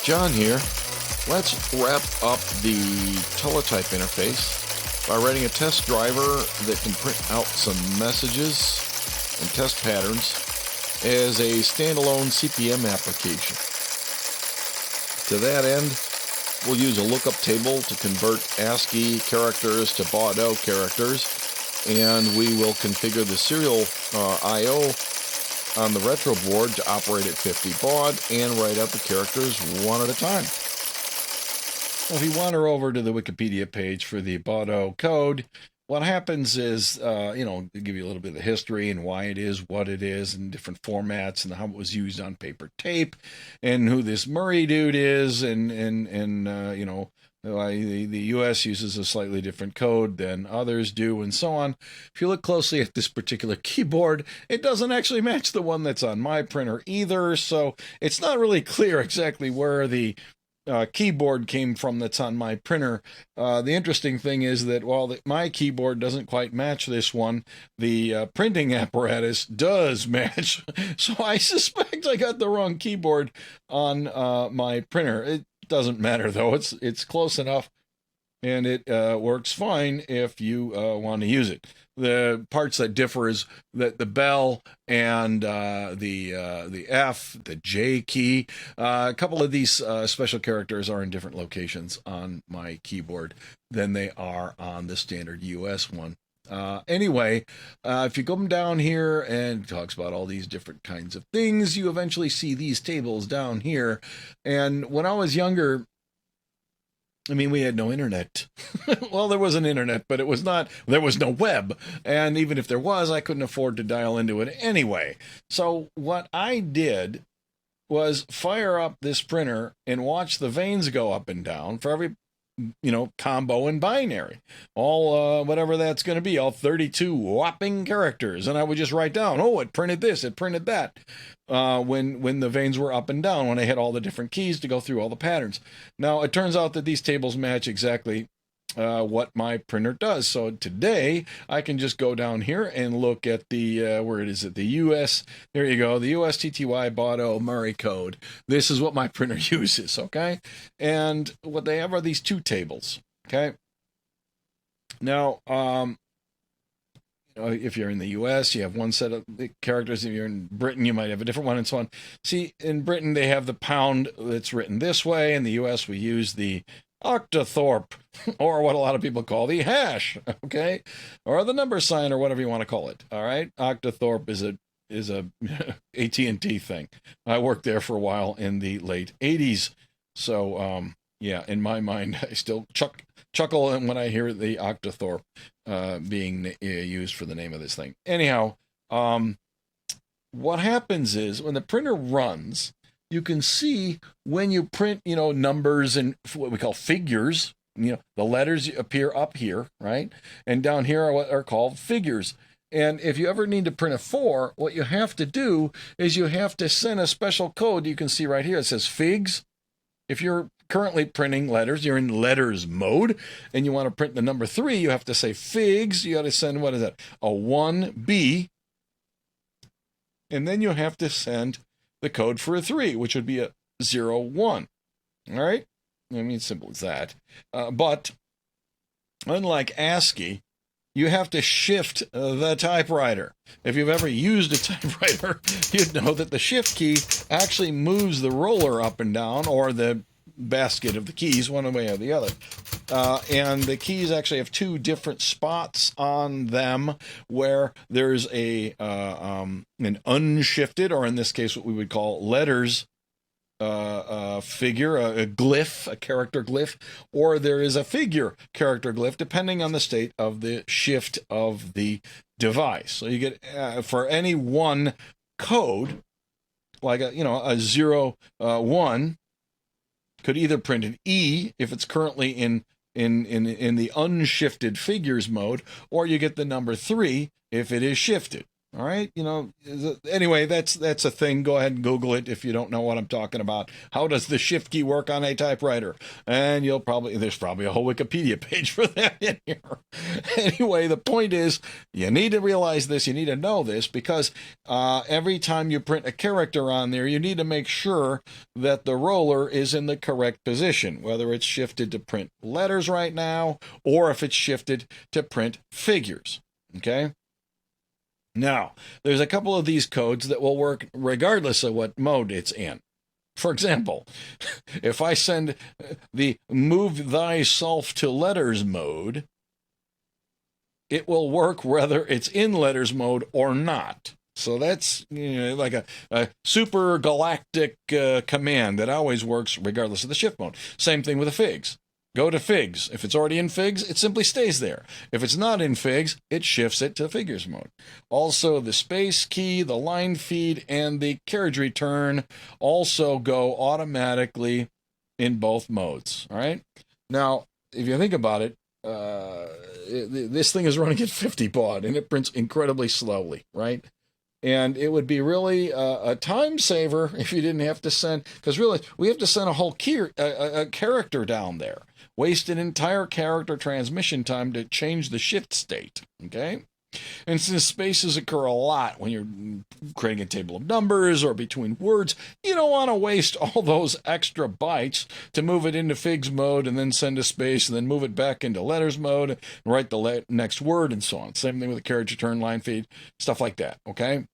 John here. Let's wrap up the Teletype interface by writing a test driver that can print out some messages and test patterns as a standalone CP/M application. To that end, we'll use a lookup table to convert Ascii characters to BAUDOT characters, and we will configure the serial I/O on the retro board to operate at 50 baud and write out the characters one at a time. Now, if you wander over to the Wikipedia page for the BAUDOT code, what happens is, to give you a little bit of the history and why it is what it is and different formats and how it was used on paper tape and who this Murray dude is and why the U.S. uses a slightly different code than others do and so on. If you look closely at this particular keyboard, it doesn't actually match the one that's on my printer either, so it's not really clear exactly where the keyboard came from that's on my printer. The interesting thing is that while my keyboard doesn't quite match this one, the printing apparatus does match. So I suspect I got the wrong keyboard on my printer. It doesn't matter though. It's close enough, and it works fine if you want to use it. The parts that differ is that the bell and the F, the J key, a couple of these special characters are in different locations on my keyboard than they are on the standard US one. Anyway, if you come down here and it talks about all these different kinds of things, you eventually see these tables down here. And when I was younger, we had no internet. Well, there was an internet, but there was no web. And even if there was, I couldn't afford to dial into it anyway. So what I did was fire up this printer and watch the vanes go up and down for every, combo and binary. All, whatever that's going to be, all 32 whopping characters. And I would just write down, oh, it printed this, it printed that. When the vanes were up and down, when I had all the different keys to go through all the patterns. Now, it turns out that these tables match exactly what my printer does. So today, I can just go down here and look at the, where it is at the US, there you go, the USTTY BAUDOT Murray code. This is what my printer uses, okay? And what they have are these two tables, okay? Now, if you're in the US, you have one set of characters. If you're in Britain, you might have a different one and so on. See, in Britain, they have the pound that's written this way. In the US, we use the octothorpe, or what a lot of people call the hash, okay? Or the number sign, or whatever you want to call it, all right? Octothorpe is a AT&T thing. I worked there for a while in the late 80s. So, yeah, in my mind, I still chuckle when I hear the octothorpe being used for the name of this thing. Anyhow, what happens is when the printer runs, you can see when you print, numbers and what we call figures, the letters appear up here, right? And down here are what are called figures. And if you ever need to print a 4, what you have to do is you have to send a special code. You can see right here, it says figs. If you're currently printing letters, you're in letters mode, and you want to print the number 3, you have to say figs. You got to send, what is that? A 1B. And then you have to send the code for a 3, which would be a 01. All right? Simple as that. But unlike ASCII, you have to shift the typewriter. If you've ever used a typewriter, you'd know that the shift key actually moves the roller up and down, or the basket of the keys, one way or the other. And the keys actually have two different spots on them where there's an unshifted, or in this case what we would call letters figure, a glyph, a character glyph, or there is a figure character glyph, depending on the state of the shift of the device. So you get, for any one code, like a 01, could either print an E if it's currently in the unshifted figures mode, or you get the number 3 if it is shifted. All right, anyway, that's a thing. Go ahead and Google it if you don't know what I'm talking about. How does the shift key work on a typewriter? And there's probably a whole Wikipedia page for that in here. Anyway, the point is, you need to realize this, you need to know this, because every time you print a character on there, you need to make sure that the roller is in the correct position, whether it's shifted to print letters right now, or if it's shifted to print figures, okay? Now, there's a couple of these codes that will work regardless of what mode it's in. For example, if I send the move thyself to letters mode, it will work whether it's in letters mode or not. So that's like a super galactic command that always works regardless of the shift mode. Same thing with the figs. Go to figs. If it's already in figs, it simply stays there. If it's not in figs, it shifts it to figures mode. Also, the space key, the line feed, and the carriage return also go automatically in both modes. All right. Now, if you think about it, this thing is running at 50 baud, and it prints incredibly slowly, right? And it would be really a time saver if you didn't have to send, because really, we have to send a whole character down there. Waste an entire character transmission time to change the shift state, okay? And since spaces occur a lot when you're creating a table of numbers or between words, you don't want to waste all those extra bytes to move it into figs mode and then send a space and then move it back into letters mode and write the next word and so on. Same thing with the carriage return, line feed, stuff like that, okay?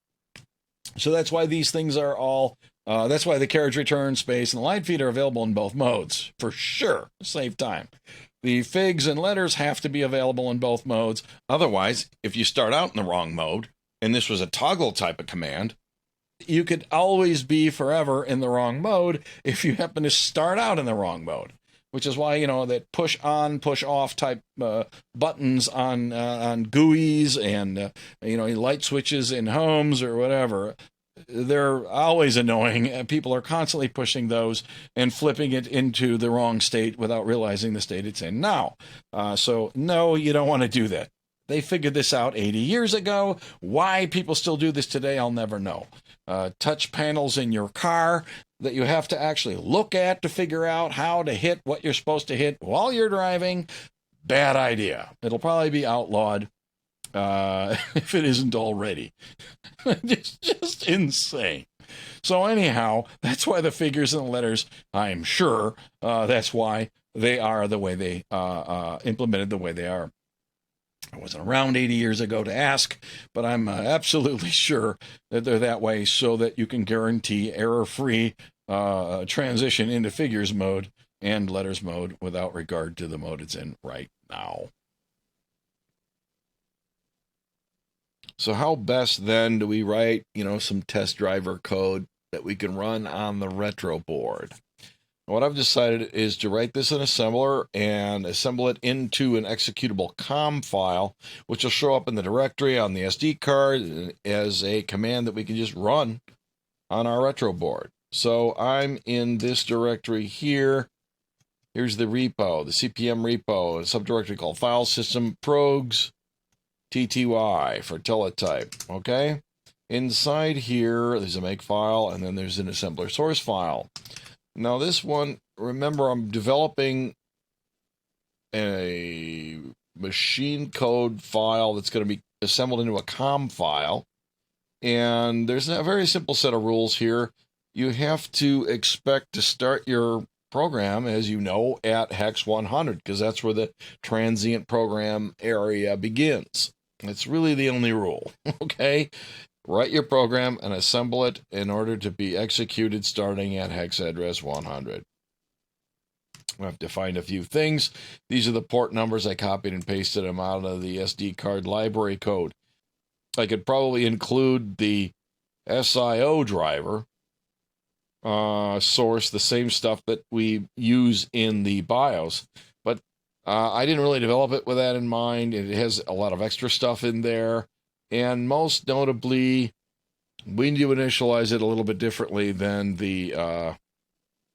So that's why these things are all, that's why the carriage return, space, and the line feed are available in both modes, for sure, save time. The figs and letters have to be available in both modes. Otherwise, if you start out in the wrong mode, and this was a toggle type of command, you could always be forever in the wrong mode if you happen to start out in the wrong mode. Which is why, that push on, push off type buttons on GUIs and, light switches in homes or whatever, they're always annoying. People are constantly pushing those and flipping it into the wrong state without realizing the state it's in now. So, no, you don't want to do that. They figured this out 80 years ago. Why people still do this today, I'll never know. Touch panels in your car that you have to actually look at to figure out how to hit what you're supposed to hit while you're driving. Bad idea. It'll probably be outlawed if it isn't already. just insane. So anyhow, that's why the figures and the letters, I'm sure, that's why they are the way they implemented the way they are. I wasn't around 80 years ago to ask, but I'm absolutely sure that they're that way so that you can guarantee error-free transition into figures mode and letters mode without regard to the mode it's in right now. So how best then do we write, some test driver code that we can run on the retro board? What I've decided is to write this in assembler and assemble it into an executable COM file, which will show up in the directory on the SD card as a command that we can just run on our retro board. So I'm in this directory here. Here's the repo, the CPM repo, a subdirectory called File System Progs TTY for Teletype. Okay. Inside here, there's a make file, and then there's an assembler source file. Now this one, remember, I'm developing a machine code file that's going to be assembled into a COM file. And there's a very simple set of rules here. You have to expect to start your program, as you know, at hex 100, because that's where the transient program area begins. It's really the only rule, okay? Write your program and assemble it in order to be executed starting at hex address 100. I have to find a few things. These are the port numbers. I copied and pasted them out of the SD card library code. I could probably include the SIO driver source, the same stuff that we use in the BIOS, but I didn't really develop it with that in mind. It has a lot of extra stuff in there. And most notably, we need to initialize it a little bit differently than the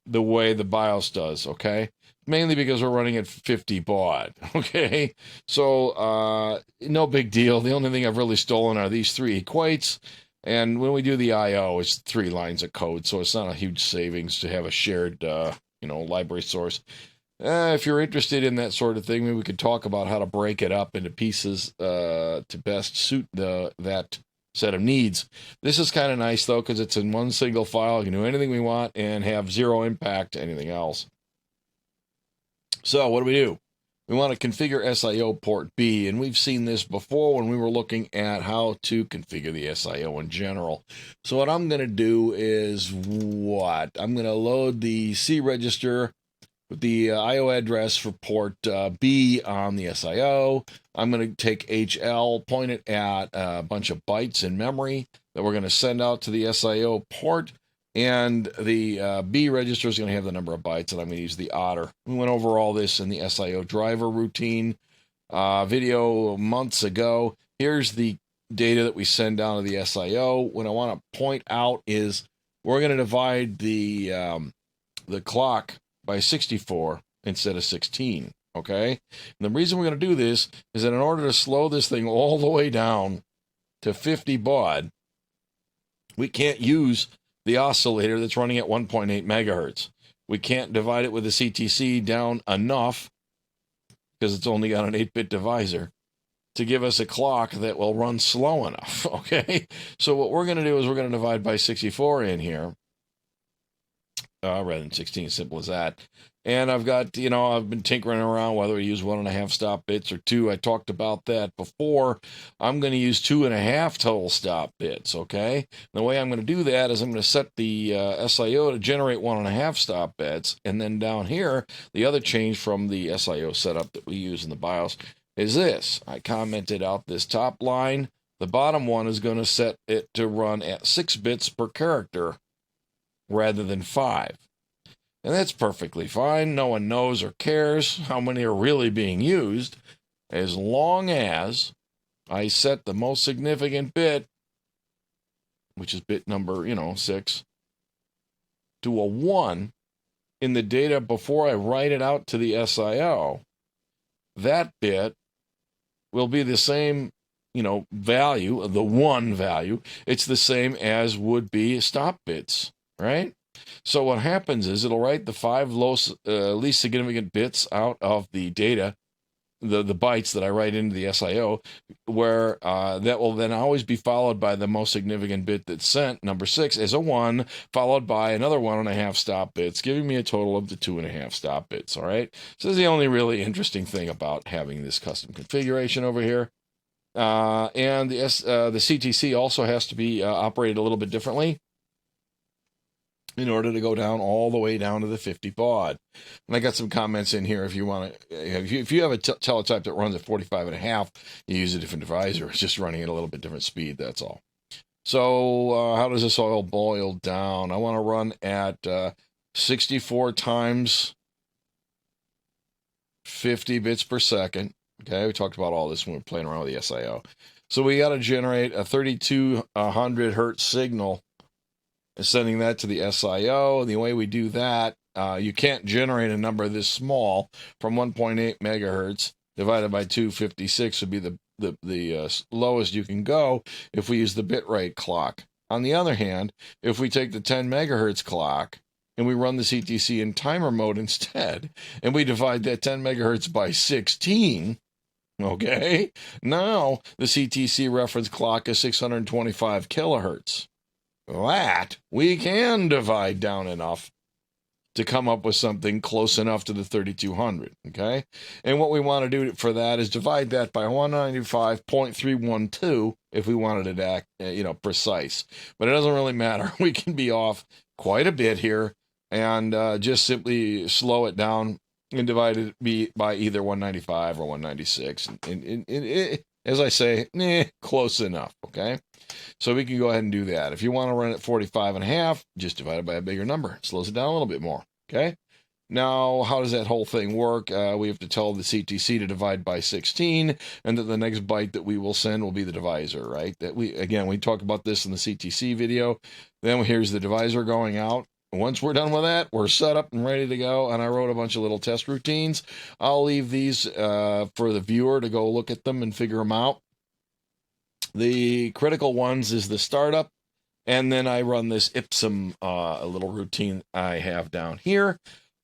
way the BIOS does, okay? mainly because we're running at 50 baud. Okay, so no big deal. The only thing I've really stolen are these 3 equates. And when we do the I/O, it's 3 lines of code, so it's not a huge savings to have a shared, library source. If you're interested in that sort of thing, maybe we could talk about how to break it up into pieces to best suit that set of needs. This is kind of nice, though, because it's in one single file. We can do anything we want and have zero impact to anything else. So what do? We want to configure SIO port B, and we've seen this before when we were looking at how to configure the SIO in general. So what I'm going to do is I'm going to load the C register with the IO address for port B on the SIO. I'm going to take HL, point it at a bunch of bytes in memory that we're going to send out to the SIO port. And the B register is going to have the number of bytes, and I'm going to use the otter. We went over all this in the SIO driver routine video months ago. Here's the data that we send down to the SIO. What I want to point out is we're going to divide the clock by 64 instead of 16, okay? And the reason we're going to do this is that in order to slow this thing all the way down to 50 baud, we can't use the oscillator that's running at 1.8 megahertz. We can't divide it with the CTC down enough, because it's only got an 8-bit divisor, to give us a clock that will run slow enough, okay? So what we're going to do is we're going to divide by 64 in here, rather than 16, simple as that. And I've got, I've been tinkering around whether to use 1.5 stop bits or 2. I talked about that before. I'm going to use 2.5 total stop bits, okay? The way I'm going to do that is I'm going to set the SIO to generate 1.5 stop bits, and then down here, the other change from the SIO setup that we use in the BIOS is this. I commented out this top line. The bottom one is going to set it to run at 6 bits per character rather than 5. And that's perfectly fine. No one knows or cares how many are really being used, as long as I set the most significant bit, which is bit number, 6, to a 1 in the data before I write it out to the SIO. That bit will be the same, value, the 1 value. It's the same as would be stop bits, right? So what happens is it'll write the 5 least significant bits out of the data, the bytes that I write into the SIO, where that will then always be followed by the most significant bit that's sent, number 6, as a 1, followed by another 1.5 stop bits, giving me a total of the 2.5 stop bits, all right? So this is the only really interesting thing about having this custom configuration over here. And the CTC also has to be operated a little bit differently in order to go down all the way down to the 50 baud. And I got some comments in here. If you want to, if you have a teletype that runs at 45.5, you use a different divisor. It's just running at a little bit different speed. That's all. So how does this all boil down? I want to run at 64 times 50 bits per second. Okay, we talked about all this when we were playing around with the SIO. So we got to generate a 3200 hertz signal, sending that to the SIO. And the way we do that, you can't generate a number this small from 1.8 megahertz divided by 256 would be the lowest you can go if we use the bitrate clock. On the other hand, if we take the 10 megahertz clock and we run the CTC in timer mode instead, and we divide that 10 megahertz by 16, okay, now the CTC reference clock is 625 kilohertz. That we can divide down enough to come up with something close enough to the 3200, okay? And what we want to do for that is divide that by 195.312 if we wanted it precise. But it doesn't really matter. We can be off quite a bit here and just simply slow it down and divide it by either 195 or 196. And as I say, close enough, okay? So we can go ahead and do that. If you want to run it 45.5, just divide it by a bigger number. It slows it down a little bit more, okay? Now, how does that whole thing work? We have to tell the CTC to divide by 16, and that the next byte that we will send will be the divisor, right? We talked about this in the CTC video. Then here's the divisor going out. once we're done with that, we're set up and ready to go. And I wrote a bunch of little test routines. I'll leave these for the viewer to go look at them and figure them out. The critical ones is the startup. And then I run this Ipsum little routine I have down here.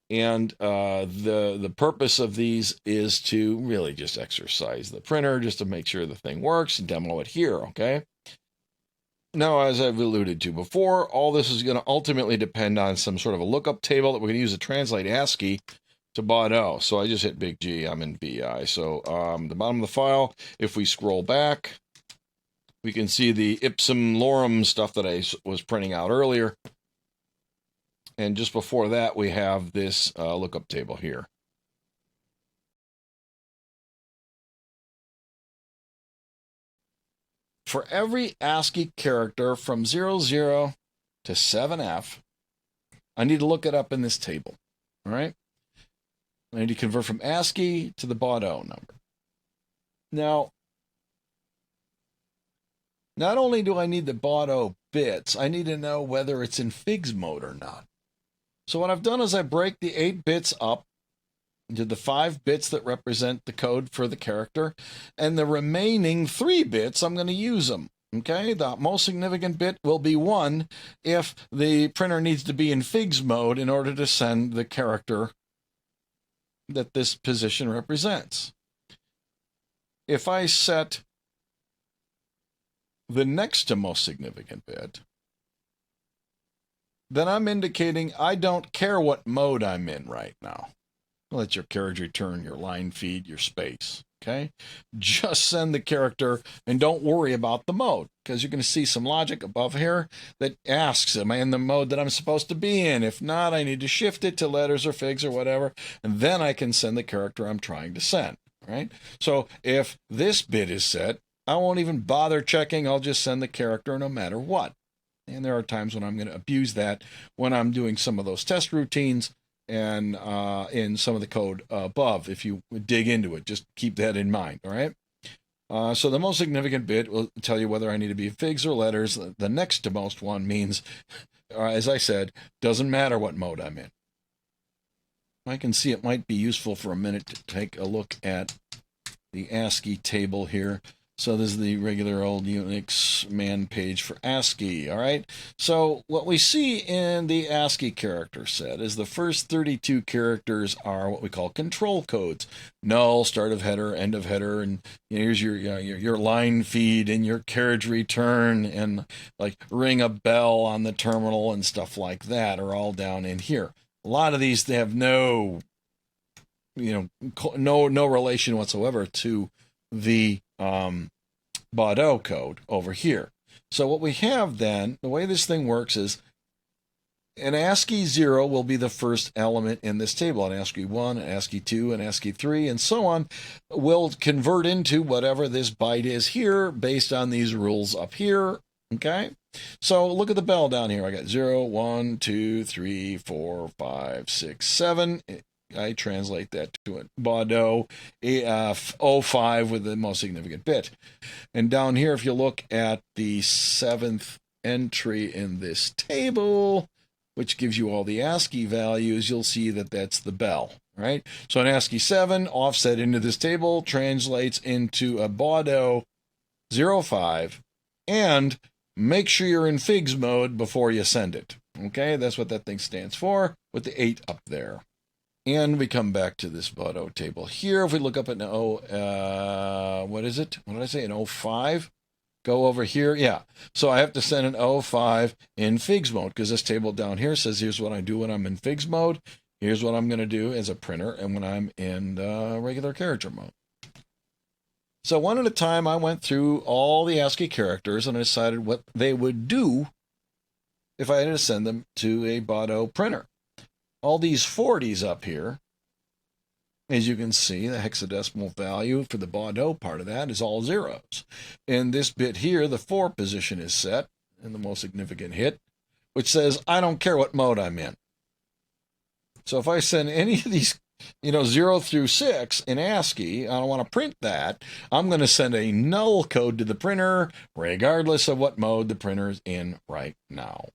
And the purpose of these is to really just exercise the printer, just to make sure the thing works and demo it here, okay? Now, as I've alluded to before, all this is going to ultimately depend on some sort of a lookup table that we're going to use to translate Ascii to BAUDOT. So I just hit Big G, I'm in VI. So the bottom of the file, if we scroll back, we can see the Ipsum Lorem stuff that I was printing out earlier. And just before that, we have this lookup table here. For every ASCII character from 00 to 7F, I need to look it up in this table. All right? I need to convert from ASCII to the BAUDOT number. Now, not only do I need the BAUDOT bits, I need to know whether it's in FIGS mode or not. So what I've done is I break the 8 bits up into the 5 bits that represent the code for the character, and the remaining 3 bits, I'm going to use them. Okay, the most significant bit will be 1 if the printer needs to be in FIGS mode in order to send the character that this position represents. If I set the next to most significant bit, then I'm indicating I don't care what mode I'm in right now. Let your carriage return, your line feed, your space, okay? Just send the character and don't worry about the mode, because you're going to see some logic above here that asks, am I in the mode that I'm supposed to be in? If not, I need to shift it to letters or figs or whatever, and then I can send the character I'm trying to send, right? So if this bit is set, I won't even bother checking. I'll just send the character no matter what. And there are times when I'm going to abuse that when I'm doing some of those test routines and in some of the code above. If you dig into it, just keep that in mind, all right? So the most significant bit will tell you whether I need to be figs or letters. The next to most one means, as I said, doesn't matter what mode I'm in. I can see it might be useful for a minute to take a look at the ASCII table here. So this is the regular old Unix man page for ASCII, all right? So what we see in the ASCII character set is the first 32 characters are what we call control codes. Null, start of header, end of header, and here's your line feed and your carriage return and like ring a bell on the terminal and stuff like that are all down in here. A lot of these, they have no relation whatsoever to the BAUDOT code over here. So what we have then, the way this thing works is an ASCII 0 will be the first element in this table, an ASCII 1, an ASCII 2, an ASCII 3, and so on will convert into whatever this byte is here based on these rules up here, okay? So look at the bell down here. I got 0, 1, 2, 3, 4, 5, 6, 7. I translate that to a BAUDOT 05 with the most significant bit. And down here, if you look at the 7th entry in this table, which gives you all the ASCII values, you'll see that that's the bell, right? So an ASCII 7 offset into this table translates into a BAUDOT 05, and make sure you're in FIGS mode before you send it. Okay, that's what that thing stands for, with the 8 up there. And we come back to this BAUDOT table here. If we look up at what is it? What did I say? An 05? Go over here. Yeah. So I have to send an 05 in FIGS mode because this table down here says here's what I do when I'm in FIGS mode. Here's what I'm going to do as a printer and when I'm in regular character mode. So one at a time, I went through all the ASCII characters and I decided what they would do if I had to send them to a BAUDOT printer. All these 40s up here, as you can see, the hexadecimal value for the BAUDOT part of that is all zeros. In this bit here, the 4 position is set, and the most significant hit, which says, I don't care what mode I'm in. So if I send any of these, 0 through 6 in ASCII, I don't want to print that, I'm going to send a null code to the printer, regardless of what mode the printer is in right now.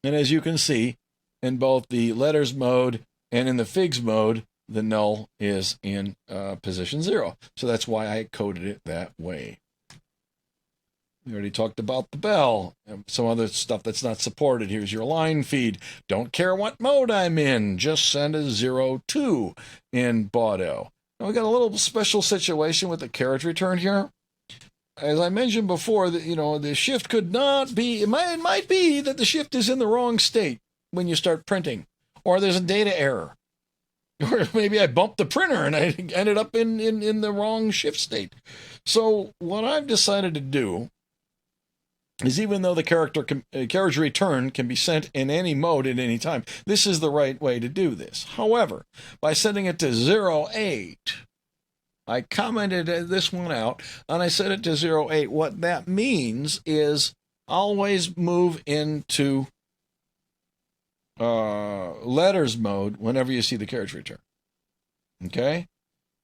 And as you can see, in both the letters mode and in the figs mode, the null is in position 0. So that's why I coded it that way. We already talked about the bell, some other stuff that's not supported. Here's your line feed. Don't care what mode I'm in, just send a 02 in BAUDOT. Now we got a little special situation with the carriage return here. As I mentioned before, that the shift could not be. It might be that the shift is in the wrong state when you start printing, or there's a data error, or maybe I bumped the printer and I ended up in the wrong shift state. So what I've decided to do is, even though the carriage return can be sent in any mode at any time, this is the right way to do this. However, by setting it to 08, I commented this one out, and I set it to 08. What that means is always move into letters mode whenever you see the carriage return. Okay?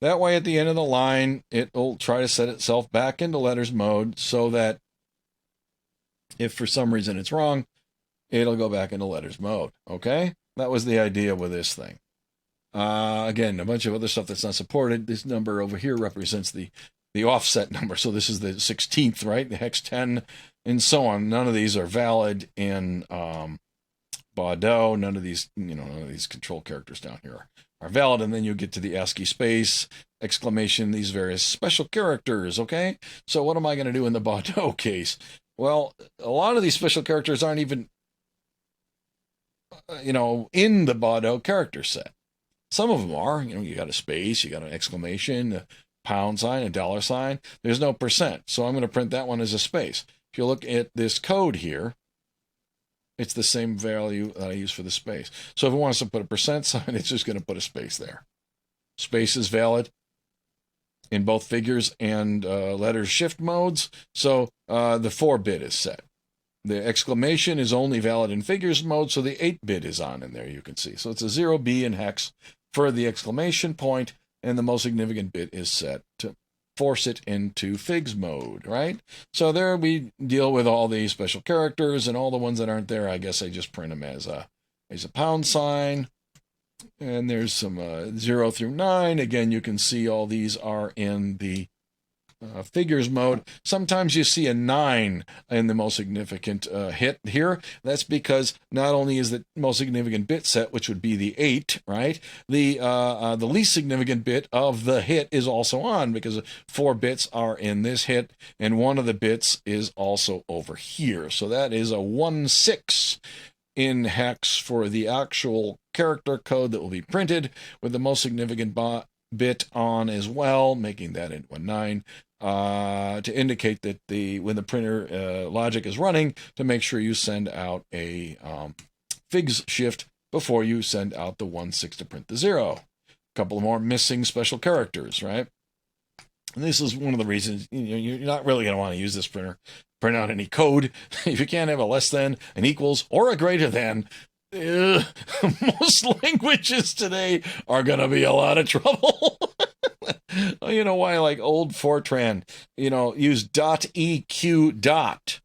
That way, at the end of the line, it will try to set itself back into letters mode so that if for some reason it's wrong, it'll go back into letters mode. Okay? That was the idea with this thing. Again, a bunch of other stuff that's not supported. This number over here represents the offset number. So this is the 16th, right? The hex 10 and so on. None of these are valid in BAUDOT. None of these, none of these control characters down here are valid. And then you get to the ASCII space, exclamation, these various special characters. Okay? So what am I going to do in the BAUDOT case? Well, a lot of these special characters aren't even, in the BAUDOT character set. Some of them are. You got a space, you got an exclamation, a pound sign, a dollar sign. There's no percent, so I'm going to print that one as a space. If you look at this code here, it's the same value that I use for the space. So if it wants to put a percent sign, it's just going to put a space there. Space is valid in both figures and letters shift modes, so the 4-bit is set. The exclamation is only valid in figures mode, so the 8-bit is on in there, you can see. So it's a 0B in hex for the exclamation point, and the most significant bit is set to force it into figs mode, right? So there we deal with all the special characters, and all the ones that aren't there, I guess I just print them as a pound sign. And there's some 0 through 9. Again, you can see all these are in the figures mode. Sometimes you see a 9 in the most significant hit here. That's because not only is the most significant bit set, which would be the 8, right? The least significant bit of the hit is also on, because 4 bits are in this hit, and one of the bits is also over here. So that is a 1/6 in hex for the actual character code that will be printed, with the most significant bit on as well, making that into a 9. To indicate that when the printer logic is running, to make sure you send out a figs shift before you send out the 1/6 to print the 0. A couple of more missing special characters, right? And this is one of the reasons you're not really going to want to use this printer. Print out any code. If you can't have a less than, an equals, or a greater than, most languages today are going to be a lot of trouble. You know why, like old Fortran, use .eq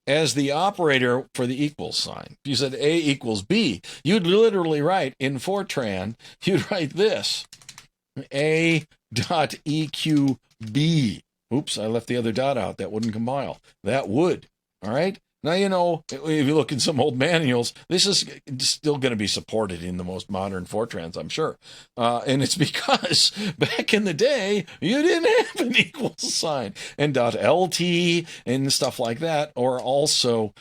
as the operator for the equals sign. If you said A equals B, you'd literally write in Fortran, you'd write this, A.eqb. Oops, I left the other dot out. That wouldn't compile. That would. All right? Now, if you look in some old manuals, this is still going to be supported in the most modern Fortrans, I'm sure. And it's because back in the day, you didn't have an equals sign. And .lt and stuff like that are also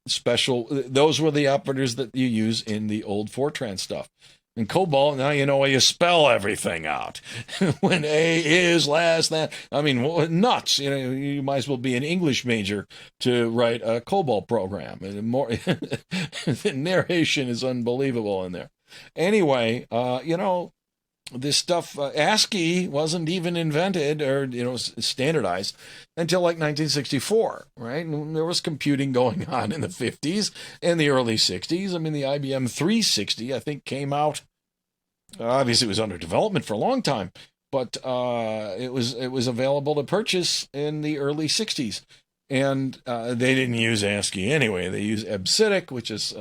special. Those were the operators that you use in the old Fortran stuff. In COBOL, now you know why you spell everything out. When A is less than, nuts. You might as well be an English major to write a COBOL program. The narration is unbelievable in there. Anyway, this stuff, ASCII wasn't even invented or, standardized until like 1964, right? And there was computing going on in the 50s and the early 60s. The IBM 360, I think, came out, obviously it was under development for a long time, but it was available to purchase in the early 60s. And they didn't use ASCII anyway. They use EBCDIC, which is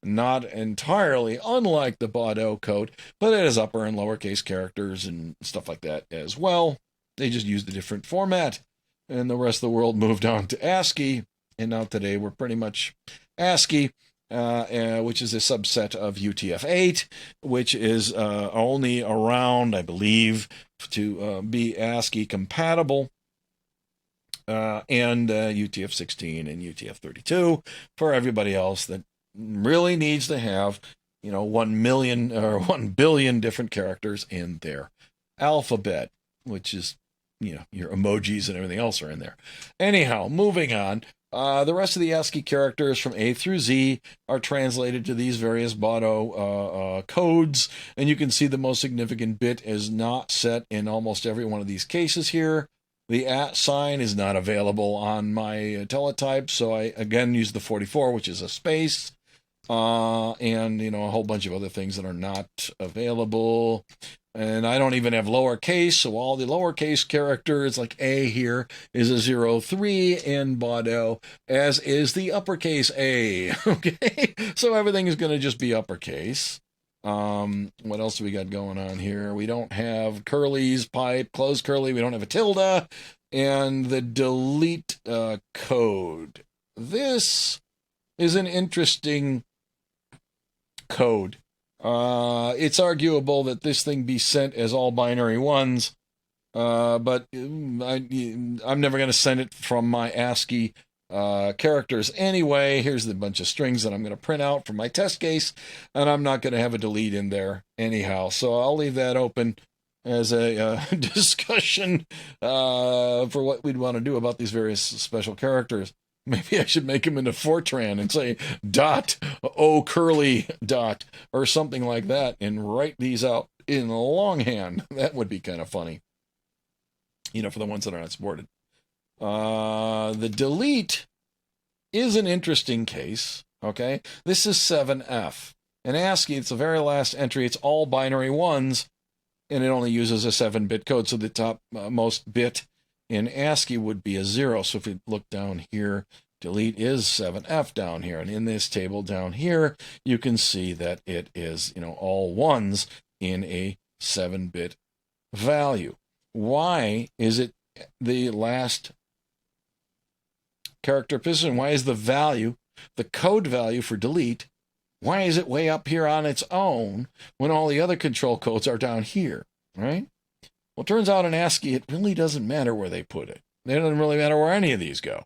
not entirely unlike the BAUDOT code, but it has upper and lowercase characters and stuff like that as well. They just used a different format, and the rest of the world moved on to ASCII, and now today we're pretty much ASCII, which is a subset of UTF-8, which is only around, I believe, to be ASCII compatible. And UTF-16 and UTF-32 for everybody else that really needs to have, 1 million or 1 billion different characters in their alphabet, which is, your emojis and everything else are in there. Anyhow, moving on. The rest of the ASCII characters from A through Z are translated to these various BAUDOT codes, and you can see the most significant bit is not set in almost every one of these cases here. The @ sign is not available on my Teletype, so I again use the 44, which is a space, and a whole bunch of other things that are not available. And I don't even have lowercase, so all the lowercase characters, like A here, is a 03 in BAUDOT, as is the uppercase A. Okay, so everything is going to just be uppercase. What else do we got going on here? We don't have curly's, pipe, close curly. We don't have a tilde, and the delete code. This is an interesting code. It's arguable that this thing be sent as all binary ones, but I'm never going to send it from my ASCII characters anyway. Here's the bunch of strings that I'm going to print out for my test case, and I'm not going to have a delete in there anyhow, so I'll leave that open as a discussion for what we'd want to do about these various special characters. Maybe I should make them into Fortran and say dot, oh curly dot, or something like that, and write these out in longhand. That would be kind of funny, for the ones that are not supported. The delete is an interesting case, okay? This is 7F. In ASCII, it's the very last entry. It's all binary ones, and it only uses a 7-bit code, so the top most bit in ASCII would be a 0. So if you look down here, delete is 7F down here. And in this table down here, you can see that it is, all ones in a 7-bit value. Why is it the last character position? Why is the value, the code value for delete, why is it way up here on its own when all the other control codes are down here, right? Well, it turns out in ASCII, it really doesn't matter where they put it. It doesn't really matter where any of these go.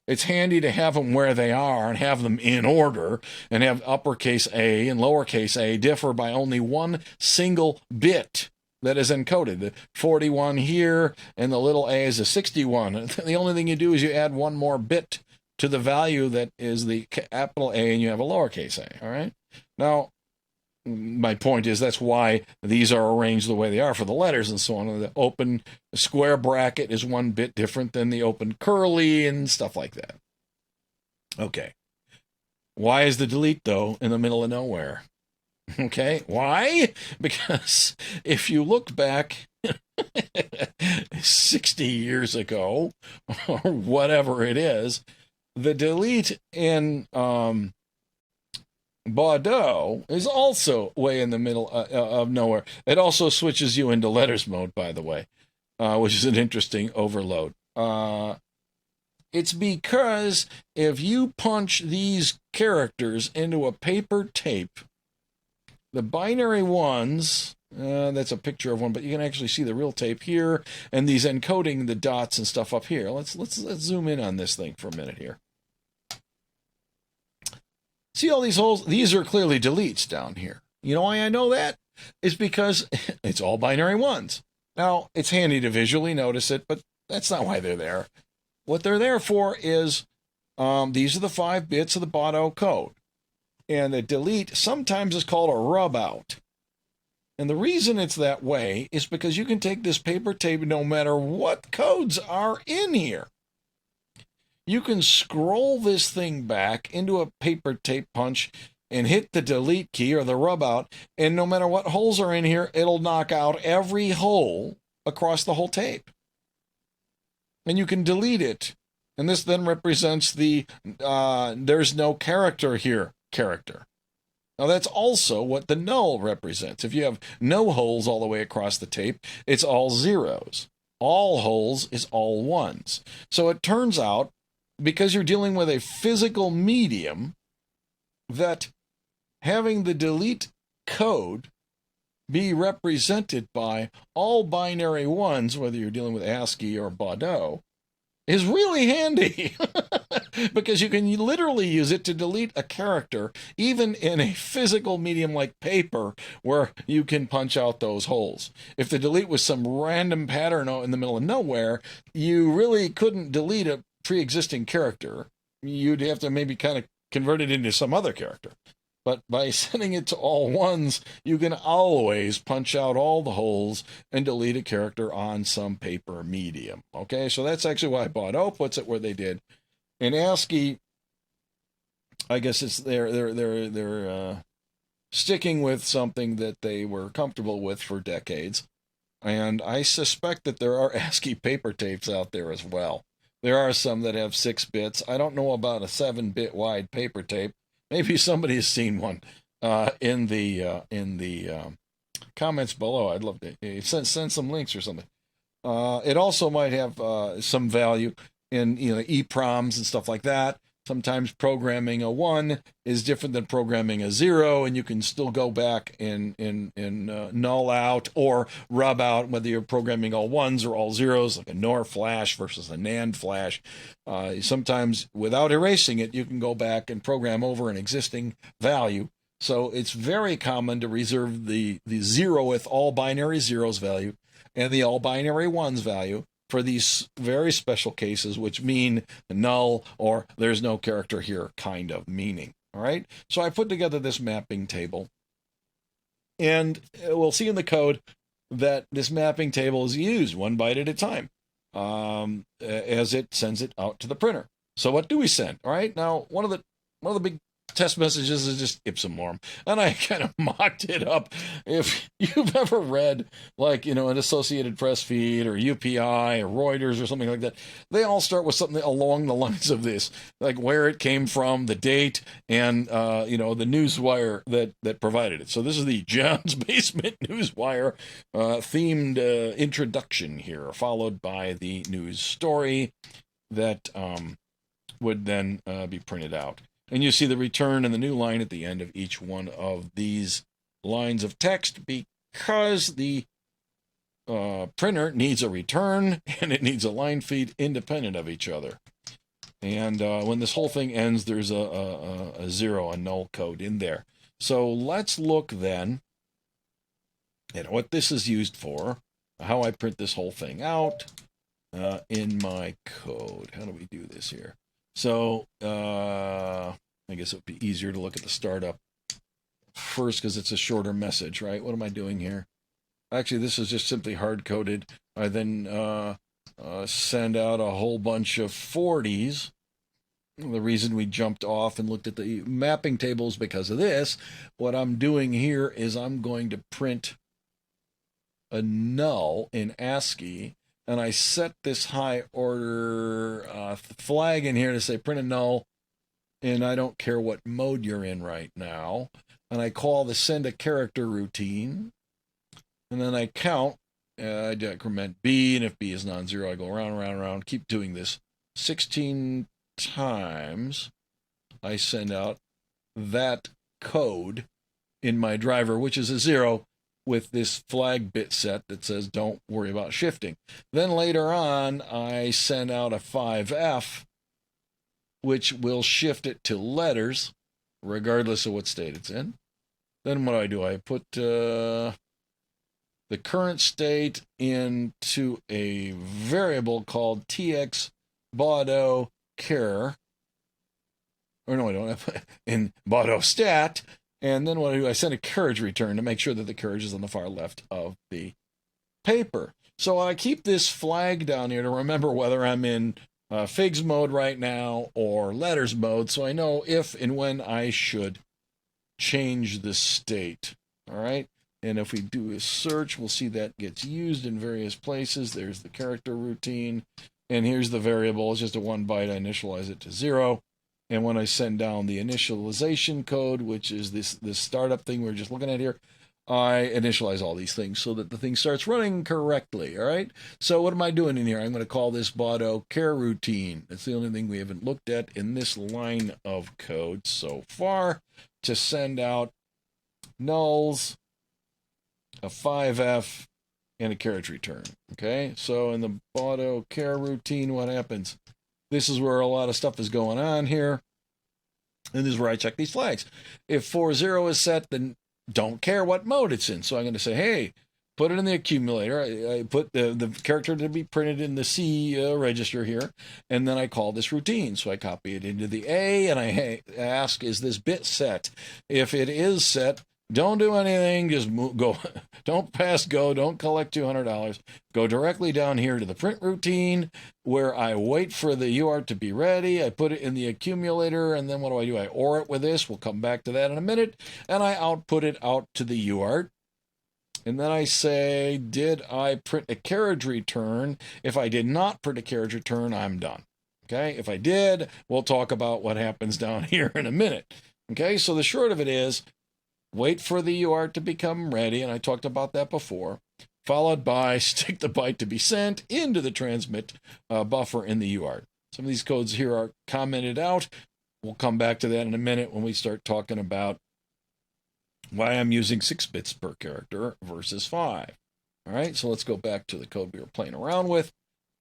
It's handy to have them where they are and have them in order, and have uppercase A and lowercase a differ by only one single bit that is encoded. The 41 here, and the little a is a 61. The only thing you do is you add one more bit to the value that is the capital A, and you have a lowercase a, all right? Now, my point is that's why these are arranged the way they are for the letters and so on. The open square bracket is one bit different than the open curly and stuff like that. Okay. Why is the delete, though, in the middle of nowhere? Okay. Why? Because if you look back 60 years ago, or whatever it is, the delete in BAUDOT is also way in the middle of nowhere. It also switches you into letters mode, by the way, which is an interesting overload. It's because if you punch these characters into a paper tape, the binary ones, that's a picture of one, but you can actually see the real tape here, and these encoding the dots and stuff up here. Let's zoom in on this thing for a minute here. See all these holes? These are clearly deletes down here. You know why I know that? It's because it's all binary ones. Now, it's handy to visually notice it, but that's not why they're there. What they're there for is these are the 5 bits of the BAUDOT code. And the delete sometimes is called a rub out. And the reason it's that way is because you can take this paper tape no matter what codes are in here. You can scroll this thing back into a paper tape punch and hit the delete key or the rub out, and no matter what holes are in here, it'll knock out every hole across the whole tape. And you can delete it And this then represents the there's no character here character. Now that's also what the null represents. If you have no holes all the way across the tape, it's all zeros. All holes is all ones. So it turns out, because you're dealing with a physical medium, that having the delete code be represented by all binary ones, whether you're dealing with ASCII or BAUDOT, is really handy. Because you can literally use it to delete a character, even in a physical medium like paper, where you can punch out those holes. If the delete was some random pattern out in the middle of nowhere, you really couldn't delete a pre-existing character. You'd have to maybe kind of convert it into some other character. But by setting it to all ones, you can always punch out all the holes and delete a character on some paper medium. Okay, so that's actually why BAUDOT puts it where they did. In ASCII, I guess it's they're sticking with something that they were comfortable with for decades, and I suspect that there are ASCII paper tapes out there as well. There are some that have 6 bits. I don't know about a 7-bit wide paper tape. Maybe somebody has seen one in the comments below. I'd love to send some links or something. It also might have some value in EPROMs and stuff like that. Sometimes programming a 1 is different than programming a 0, and you can still go back and null out or rub out whether you're programming all 1s or all 0s, like a NOR flash versus a NAND flash. Sometimes without erasing it, you can go back and program over an existing value. So it's very common to reserve the 0th all binary zeros value and the all binary 1s value for these very special cases, which mean null or there's no character here kind of meaning. All right, so I put together this mapping table, and we'll see in the code that this mapping table is used 1 byte at a time as it sends it out to the printer. So what do we send? All right, now one of the big test messages is just Ipsum Norm, and I kind of mocked it up. If you've ever read, like, an Associated Press feed or UPI or Reuters or something like that, they all start with something along the lines of this, like where it came from, the date, and the newswire that provided it. So this is the John's Basement Newswire themed introduction here, followed by the news story that would then be printed out. And you see the return and the new line at the end of each one of these lines of text, because the printer needs a return and it needs a line feed independent of each other. And when this whole thing ends, there's a 0, a null code in there. So let's look then at what this is used for, how I print this whole thing out in my code. How do we do this here? So I guess it would be easier to look at the startup first because it's a shorter message, right? What am I doing here? Actually, this is just simply hard-coded. I then send out a whole bunch of 40s. The reason we jumped off and looked at the mapping tables because of this. What I'm doing here is I'm going to print a null in ASCII, and I set this high order flag in here to say print a null, and I don't care what mode you're in right now. And I call the send a character routine, and then I count. I decrement B, and if B is non-zero, I go around, keep doing this 16 times. I send out that code in my driver, which is a 0, with this flag bit set that says don't worry about shifting. Then later on, I send out a 5F, which will shift it to letters, regardless of what state it's in. Then what do? I put the current state into a variable called tx BAUDOT char, or no, I don't have in BAUDOT stat. And then what do? I send a carriage return to make sure that the carriage is on the far left of the paper. So I keep this flag down here to remember whether I'm in figs mode right now or letters mode, so I know if and when I should change the state. All right. And if we do a search, we'll see that gets used in various places. There's the character routine. And here's the variable. It's just a 1 byte. I initialize it to 0. And when I send down the initialization code, which is this startup thing we're just looking at here, I initialize all these things so that the thing starts running correctly, all right? So what am I doing in here? I'm going to call this BAUDOT care routine. That's the only thing we haven't looked at in this line of code so far, to send out nulls, a 5F, and a carriage return, okay? So in the BAUDOT care routine, what happens? This is where a lot of stuff is going on here, and this is where I check these flags. If 40 is set, then don't care what mode it's in. So I'm going to say, hey, put it in the accumulator. I put the character to be printed in the C register here, and then I call this routine. So I copy it into the A, and I ask, is this bit set? If it is set, don't do anything. Just go. Don't pass go. Don't collect $200. Go directly down here to the print routine, where I wait for the UART to be ready. I put it in the accumulator, and then what do? I OR it with this. We'll come back to that in a minute. And I output it out to the UART. And then I say, did I print a carriage return? If I did not print a carriage return, I'm done. Okay? If I did, we'll talk about what happens down here in a minute. Okay? So the short of it is, wait for the UART to become ready, and I talked about that before, followed by stick the byte to be sent into the transmit buffer in the UART. Some of these codes here are commented out. We'll come back to that in a minute when we start talking about why I'm using 6 bits per character versus 5. All right, so let's go back to the code we were playing around with.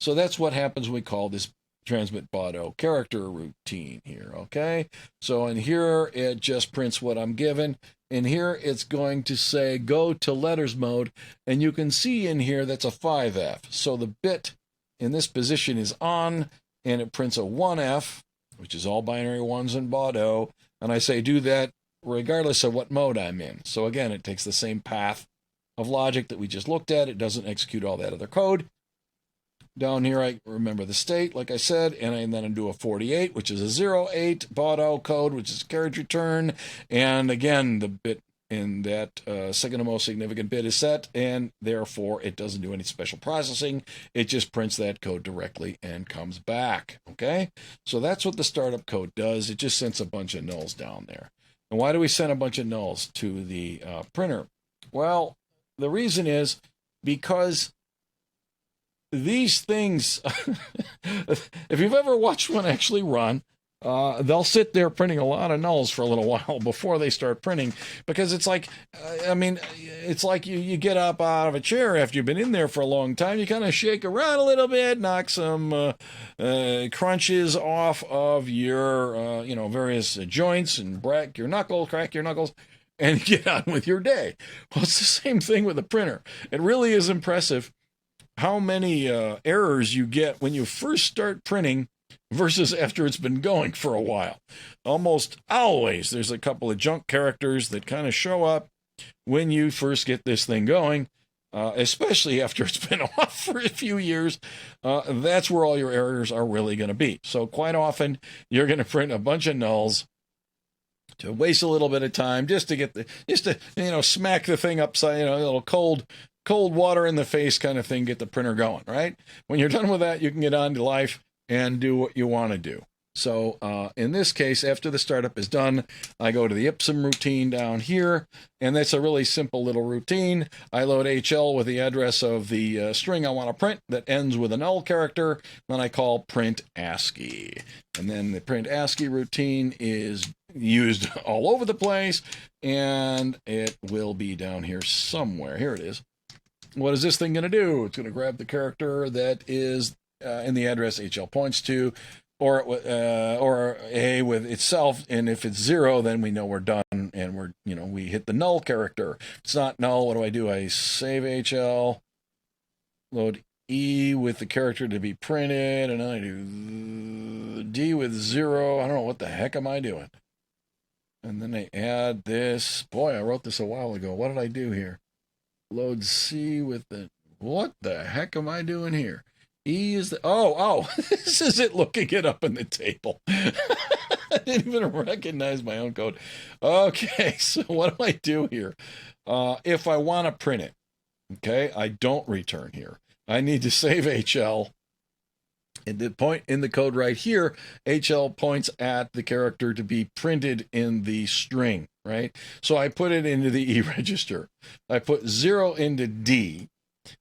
So that's what happens when we call this transmit BAUDOT character routine here, okay? So in here, it just prints what I'm given. In here, it's going to say go to letters mode, and you can see in here that's a 5F. So the bit in this position is on, and it prints a 1F, which is all binary ones in BAUDOT, and I say do that regardless of what mode I'm in. So again, it takes the same path of logic that we just looked at. It doesn't execute all that other code. Down here, I remember the state, like I said, and then I do a 48, which is a 08 BAUDOT code, which is carriage return. And again, the bit in that second to most significant bit is set, and therefore it doesn't do any special processing. It just prints that code directly and comes back, okay? So that's what the startup code does. It just sends a bunch of nulls down there. And why do we send a bunch of nulls to the printer? Well, the reason is because these things, if you've ever watched one actually run, they'll sit there printing a lot of nulls for a little while before they start printing, because it's like, it's like you get up out of a chair after you've been in there for a long time. You kind of shake around a little bit, knock some crunches off of your, various joints and crack your knuckles, and get on with your day. Well, it's the same thing with the printer. It really is impressive how many errors you get when you first start printing versus after it's been going for a while. Almost always there's a couple of junk characters that kind of show up when you first get this thing going, especially after it's been off for a few years. That's where all your errors are really going to be. So quite often you're going to print a bunch of nulls to waste a little bit of time just to smack the thing upside, a little cold water in the face kind of thing, get the printer going, right? When you're done with that, you can get on to life and do what you want to do. So in this case, after the startup is done, I go to the Ipsum routine down here, and that's a really simple little routine. I load HL with the address of the string I want to print that ends with a null character, then I call print ASCII. And then the print ASCII routine is used all over the place, and it will be down here somewhere. Here it is. What is this thing going to do? It's going to grab the character that is in the address HL points to, or A with itself, and if it's 0, then we know we're done, and we hit the null character. If it's not null, what do? I save HL, load E with the character to be printed, and then I do D with 0. I don't know what the heck am I doing. And then I add this. Boy, I wrote this a while ago. What did I do here? Load C with the, what the heck am I doing here? E is the, this is it looking it up in the table. I didn't even recognize my own code. Okay, so what do I do here? If I want to print it, okay, I don't return here. I need to save HL, At the point in the code right here, HL points at the character to be printed in the string, right? So I put it into the E register. I put 0 into D.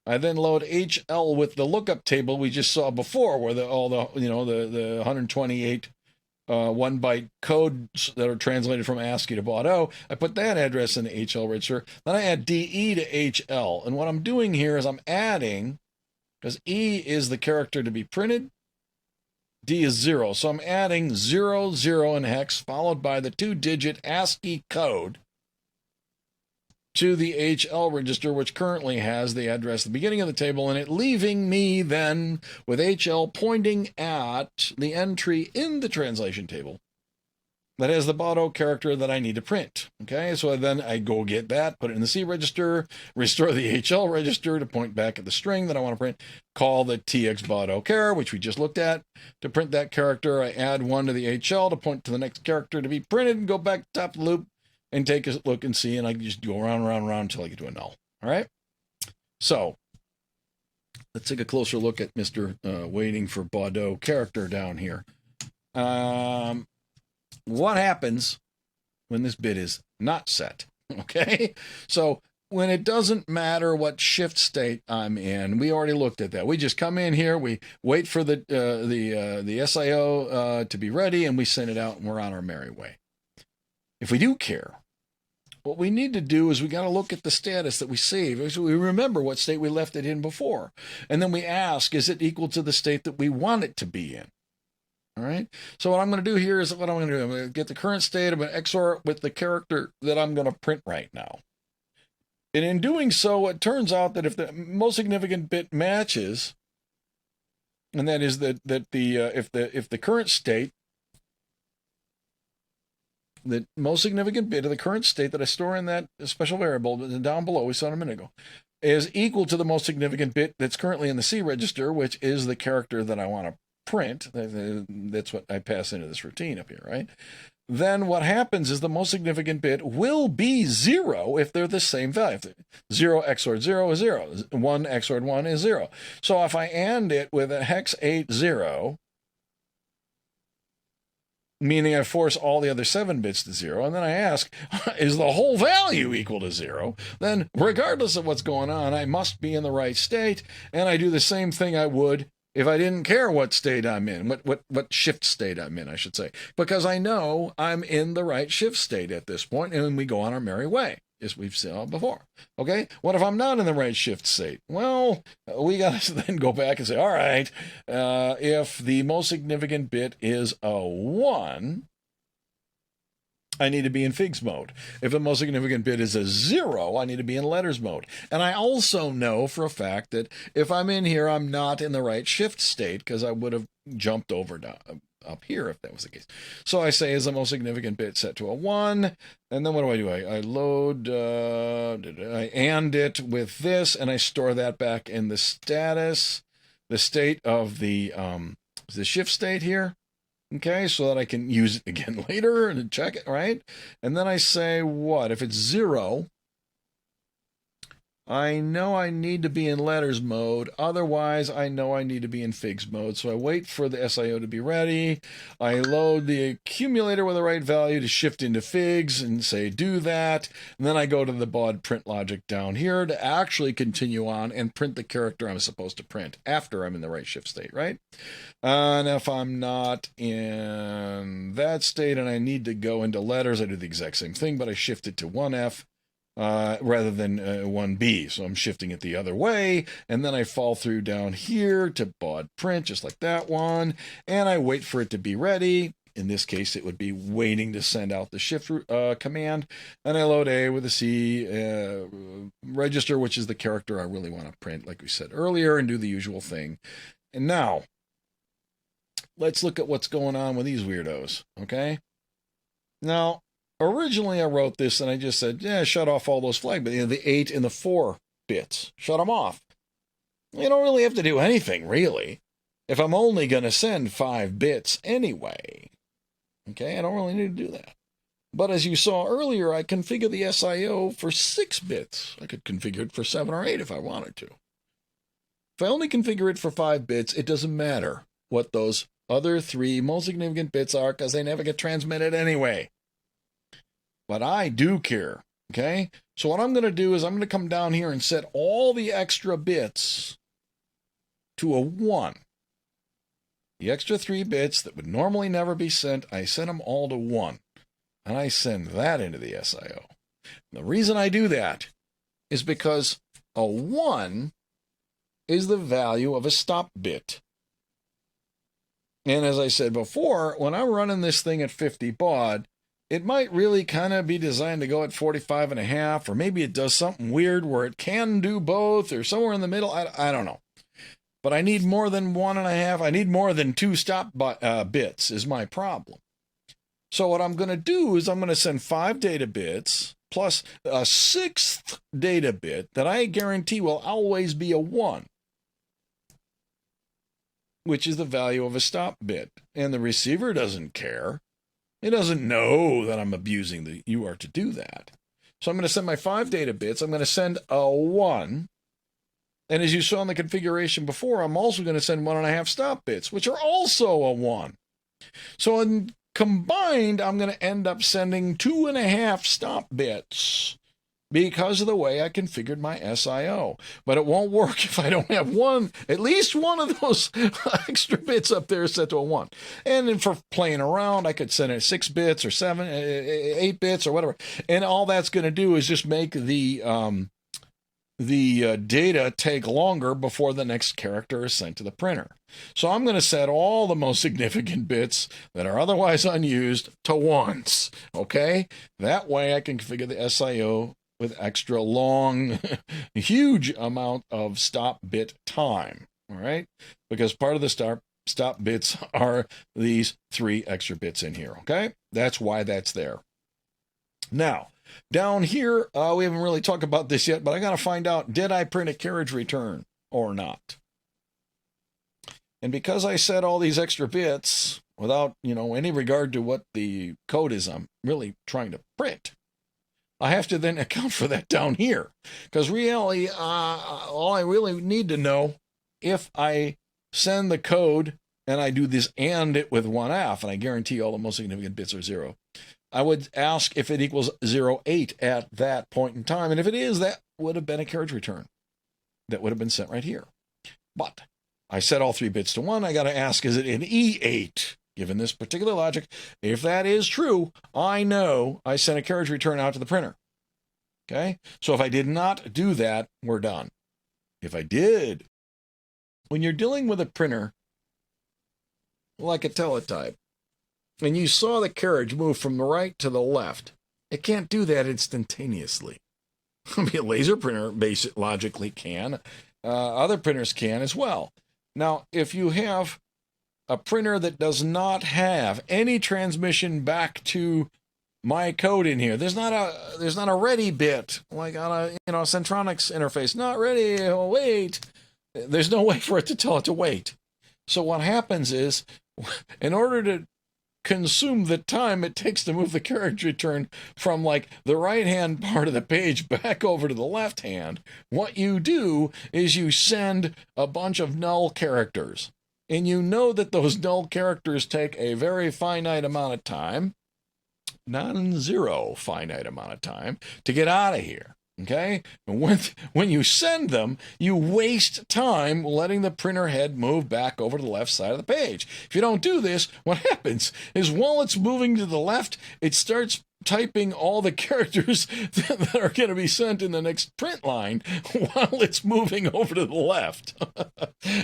I then load HL with the lookup table we just saw before, where the 128 1-byte codes that are translated from ASCII to BAUDOT. I put that address in the HL register. Then I add DE to HL. And what I'm doing here is I'm adding, because E is the character to be printed, D is 0. So I'm adding 0, 0 in hex, followed by the 2-digit ASCII code to the HL register, which currently has the address at the beginning of the table in it, leaving me then with HL pointing at the entry in the translation table that has the BAUDOT character that I need to print. Okay, so then I go get that, put it in the C register, restore the HL register to point back at the string that I want to print, call the TX BAUDOT char, which we just looked at, to print that character. I add 1 to the HL to point to the next character to be printed, and go back to the top of the loop and take a look and see, and I just go around until I get to a null. All right? So let's take a closer look at Mr. Waiting for BAUDOT character down here. What happens when this bit is not set? Okay? So when it doesn't matter what shift state I'm in, we already looked at that. We just come in here, we wait for the SIO to be ready, and we send it out, and we're on our merry way. If we do care, what we need to do is we got to look at the status that we save. So we remember what state we left it in before. And then we ask, is it equal to the state that we want it to be in? All right. So what I'm going to do here is what I'm going to do. I'm going to get the current state. I'm going to XOR it with the character that I'm going to print right now. And in doing so, it turns out that if the most significant bit matches, and that is if the current state, the most significant bit of the current state that I store in that special variable down below, we saw it a minute ago, is equal to the most significant bit that's currently in the C register, which is the character that I want to print. That's what I pass into this routine up here, right? Then what happens is the most significant bit will be 0 if they're the same value. 0 XOR 0 is 0. 1 XOR 1 is 0. So if I AND it with a hex 80, meaning I force all the other 7 bits to 0, and then I ask, is the whole value equal to 0? Then, regardless of what's going on, I must be in the right state, and I do the same thing I would if I didn't care what state I'm in, what shift state I'm in, I should say, because I know I'm in the right shift state at this point, and we go on our merry way, as we've said before. Okay, what if I'm not in the right shift state? Well, we got to then go back and say, all right, if the most significant bit is a 1, I need to be in figs mode. If the most significant bit is a 0, I need to be in letters mode. And I also know for a fact that if I'm in here, I'm not in the right shift state, because I would have jumped over up here if that was the case. So I say, is the most significant bit set to a 1? And then what do? I load, I AND it with this, and I store that back in the status, the state of the shift state here. Okay, so that I can use it again later and check it, right? And then I say, what? If it's 0, I know I need to be in letters mode. Otherwise, I know I need to be in figs mode. So I wait for the SIO to be ready. I load the accumulator with the right value to shift into figs and say, do that. And then I go to the baud print logic down here to actually continue on and print the character I'm supposed to print after I'm in the right shift state, right? And if I'm not in that state and I need to go into letters, I do the exact same thing, but I shift it to 1F. Rather than 1B. So I'm shifting it the other way, and then I fall through down here to baud print, just like that one, and I wait for it to be ready. In this case, it would be waiting to send out the shift command, and I load A with a C register, which is the character I really want to print, like we said earlier, and do the usual thing. And now, let's look at what's going on with these weirdos, okay? Now, originally, I wrote this and I just said, yeah, shut off all those flags, but the 8 and the 4 bits, shut them off. You don't really have to do anything, really, if I'm only going to send 5 bits anyway. Okay, I don't really need to do that. But as you saw earlier, I configured the SIO for 6 bits. I could configure it for 7 or 8 if I wanted to. If I only configure it for 5 bits, it doesn't matter. what those other 3 most significant bits are because they never get transmitted anyway. But I do care, okay? So what I'm going to do is I'm going to come down here and set all the extra bits to a 1. The extra 3 bits that would normally never be sent, I set them all to 1. And I send that into the SIO. The reason I do that is because a 1 is the value of a stop bit. And as I said before, when I'm running this thing at 50 baud, it might really kind of be designed to go at 45.5, or maybe it does something weird where it can do both, or somewhere in the middle. I don't know. But I need more than 1.5. I need more than 2 stop bits is my problem. So what I'm going to do is I'm going to send 5 data bits plus a 6th data bit that I guarantee will always be a 1, which is the value of a stop bit. And the receiver doesn't care. It doesn't know that I'm abusing the UART to do that. So I'm going to send my 5 data bits. I'm going to send a 1. And as you saw in the configuration before, I'm also going to send 1.5 stop bits, which are also a 1. So combined, I'm going to end up sending 2.5 stop bits because of the way I configured my SIO. But it won't work if I don't have at least one of those extra bits up there set to a 1. And then for playing around, I could send it 6 bits or 7, 8 bits or whatever. And all that's going to do is just make the data take longer before the next character is sent to the printer. So I'm going to set all the most significant bits that are otherwise unused to 1s, okay? That way I can configure the SIO with extra long, huge amount of stop bit time, all right? Because part of the stop bits are these 3 extra bits in here, okay? That's why that's there. Now, down here, we haven't really talked about this yet, but I got to find out, did I print a carriage return or not? And because I set all these extra bits without, any regard to what the code is I'm really trying to print, I have to then account for that down here. Because really, all I really need to know, if I send the code and I do this AND it with 1F, and I guarantee all the most significant bits are 0, I would ask if it equals 0.8 at that point in time. And if it is, that would have been a carriage return that would have been sent right here. But I set all 3 bits to 1. I got to ask, is it an E8? Given this particular logic, if that is true, I know I sent a carriage return out to the printer. Okay? So if I did not do that, we're done. If I did, when you're dealing with a printer like a Teletype, and you saw the carriage move from the right to the left, it can't do that instantaneously. I mean, a laser printer logically can. Other printers can as well. Now, if you have a printer that does not have any transmission back to my code in here, there's not a ready bit like on a Centronics interface. Not ready. Oh, wait. There's no way for it to tell it to wait. So what happens is, in order to consume the time it takes to move the carriage return from like the right hand part of the page back over to the left hand, what you do is you send a bunch of null characters. And you know that those null characters take a very finite amount of time, non-zero finite amount of time, to get out of here. Okay? And when you send them, you waste time letting the printer head move back over to the left side of the page. If you don't do this, what happens is while it's moving to the left, it starts typing all the characters that are going to be sent in the next print line while it's moving over to the left.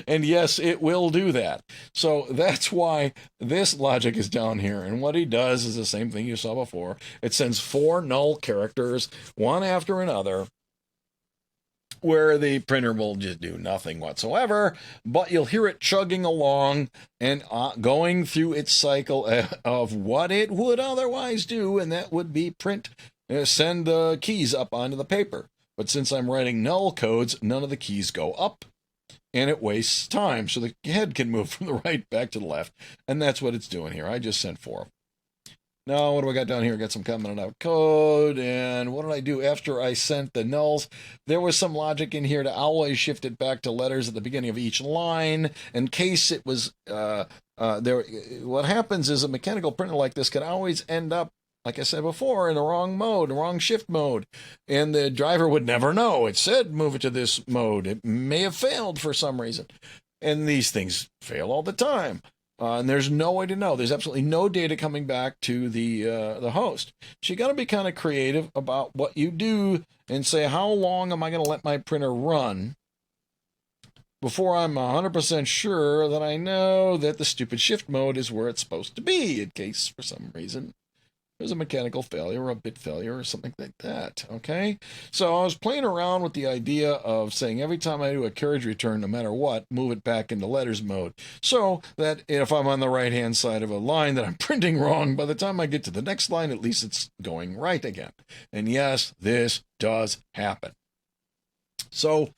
And yes, it will do that. So that's why this logic is down here. And what he does is the same thing you saw before. It sends 4 null characters, one after another, where the printer will just do nothing whatsoever, but you'll hear it chugging along and going through its cycle of what it would otherwise do, and that would be send the keys up onto the paper. But since I'm writing null codes, none of the keys go up, and it wastes time, so the head can move from the right back to the left, and that's what it's doing here. I just sent 4. Now, what do I got down here? I got some commented out code. And what did I do after I sent the nulls? There was some logic in here to always shift it back to letters at the beginning of each line in case it was there. What happens is a mechanical printer like this can always end up, like I said before, in the wrong mode, the wrong shift mode. And the driver would never know. It said move it to this mode. It may have failed for some reason. And these things fail all the time. And there's no way to know. There's absolutely no data coming back to the host. So you got to be kind of creative about what you do and say, how long am I going to let my printer run before I'm 100% sure that I know that the stupid shift mode is where it's supposed to be, in case for some reason there's a mechanical failure or a bit failure or something like that, okay? So I was playing around with the idea of saying every time I do a carriage return, no matter what, move it back into letters mode. So that if I'm on the right-hand side of a line that I'm printing wrong, by the time I get to the next line, at least it's going right again. And yes, this does happen. So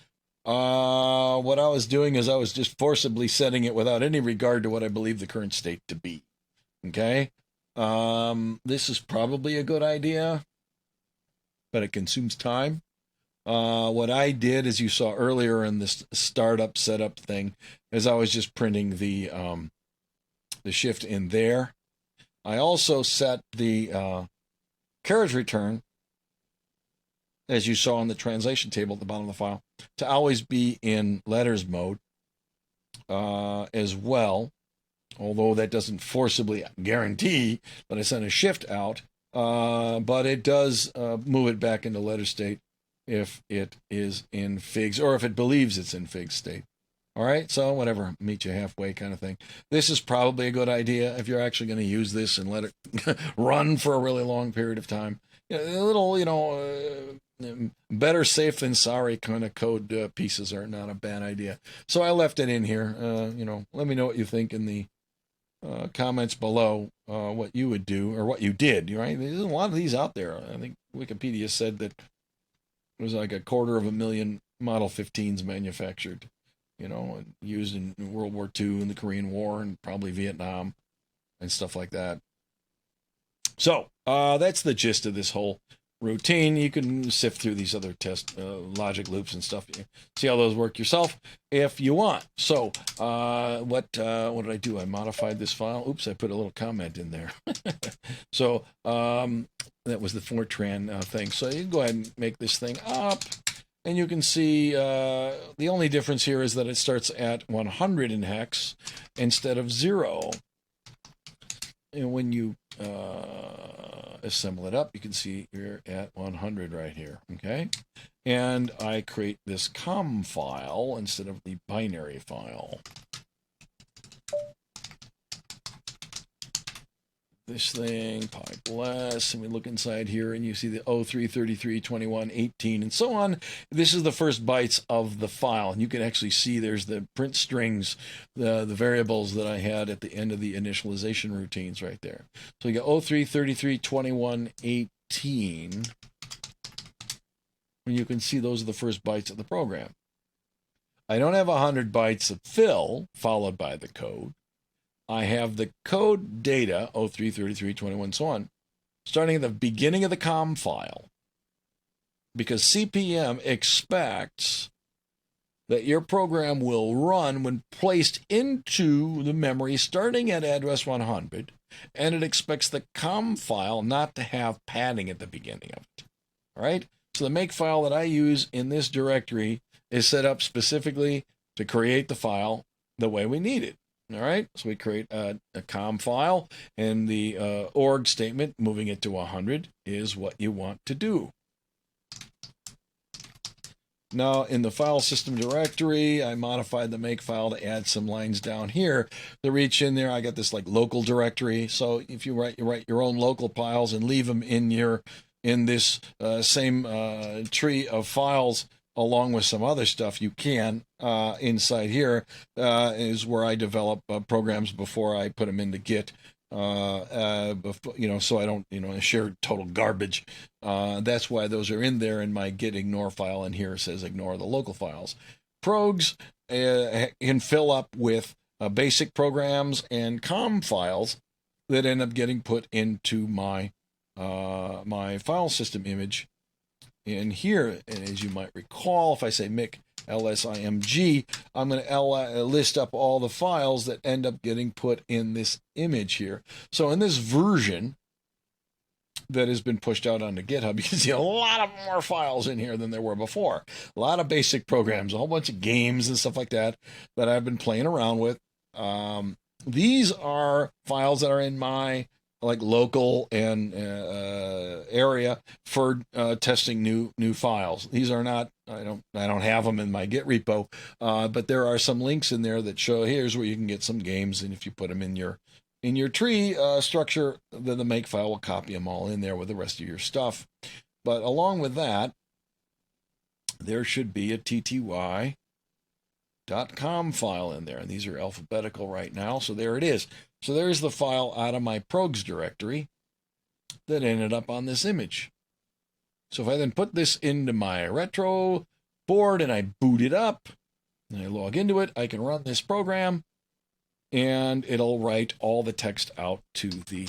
what I was doing is I was just forcibly setting it without any regard to what I believe the current state to be, okay? This is probably a good idea, but it consumes time. What I did, as you saw earlier in this startup setup thing, is I was just printing the shift in there. I also set the carriage return, as you saw in the translation table at the bottom of the file, to always be in letters mode as well. Although that doesn't forcibly guarantee that I send a shift out, but it does move it back into letter state if it is in figs, or if it believes it's in fig state. All right, so whatever, meet you halfway kind of thing. This is probably a good idea if you're actually going to use this and let it run for a really long period of time. A little, better safe than sorry kind of code pieces are not a bad idea. So I left it in here. Let me know what you think in the comments below, what you would do or what you did, right? There's a lot of these out there. I think Wikipedia said that it was like 250,000 Model 15s manufactured, and used in World War II and the Korean War and probably Vietnam and stuff like that. So that's the gist of this whole routine. You can sift through these other test logic loops and stuff. See how those work yourself if you want. So what did I do? I modified this file. Oops, I put a little comment in there. So that was the Fortran thing. So you can go ahead and make this thing up. And you can see the only difference here is that it starts at 100 in hex instead of 0. And when you assemble it up, you can see you're at 100 right here, okay? And I create this com file instead of the binary file. This thing, pipe less, and we look inside here and you see the 03, 33, 21, 18, and so on. This is the first bytes of the file, and you can actually see there's the print strings, the variables that I had at the end of the initialization routines right there. So you got 03, 33, 21, 18, and you can see those are the first bytes of the program. I don't have 100 bytes of fill followed by the code. I have the code data, 03, 33, 21, so on, starting at the beginning of the com file, because CP/M expects that your program will run when placed into the memory starting at address 100, and it expects the com file not to have padding at the beginning of it. All right? So the make file that I use in this directory is set up specifically to create the file the way we need it. All right, so we create a com file, and the org statement, moving it to 100, is what you want to do. Now, in the file system directory, I modified the make file to add some lines down here to reach in there. I got this like local directory, so if you write your own local files and leave them in this same tree of files, along with some other stuff you can inside here is where I develop programs before I put them into Git, so I don't, share total garbage. That's why those are in there in my git ignore file, and here it says ignore the local files. Progs can fill up with basic programs and com files that end up getting put into my my file system image. And here, and as you might recall, if I say mic lsimg, I'm going to list up all the files that end up getting put in this image here. So in this version that has been pushed out onto GitHub, you can see a lot of more files in here than there were before. A lot of basic programs, a whole bunch of games and stuff like that that I've been playing around with. These are files that are in my local and area for testing new files. These are not, I don't have them in my Git repo, but there are some links in there that show here's where you can get some games, and if you put them in your tree structure, then the make file will copy them all in there with the rest of your stuff. But along with that, there should be a tty.com file in there, and these are alphabetical right now, so there it is. So there's the file out of my progs directory that ended up on this image. So if I then put this into my retro board and I boot it up and I log into it, I can run this program and it'll write all the text out to the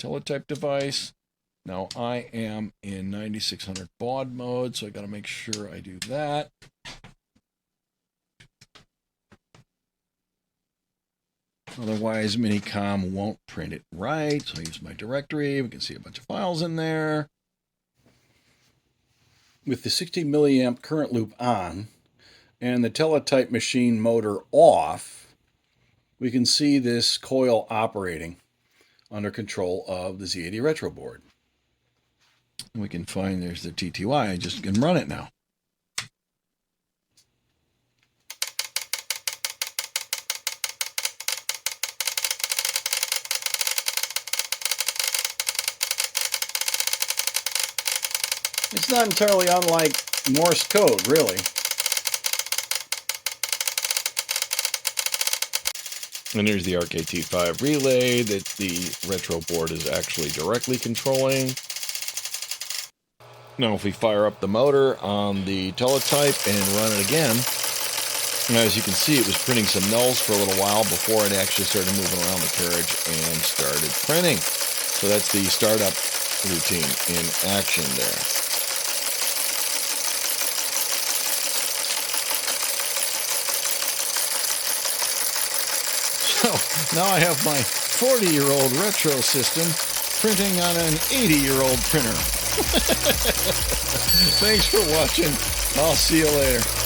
Teletype device. Now I am in 9600 baud mode, so I got to make sure I do that. Otherwise, Minicom won't print it right. So I use my directory. We can see a bunch of files in there. With the 60 milliamp current loop on and the Teletype machine motor off, we can see this coil operating under control of the Z80 Retro board. We can find there's the TTY. I just can run it now. It's not entirely unlike Morse code, really. And here's the RKT5 relay that the retro board is actually directly controlling. Now if we fire up the motor on the Teletype and run it again, as you can see, it was printing some nulls for a little while before it actually started moving around the carriage and started printing. So that's the startup routine in action there. So now I have my 40-year-old retro system printing on an 80-year-old printer. Thanks for watching. I'll see you later.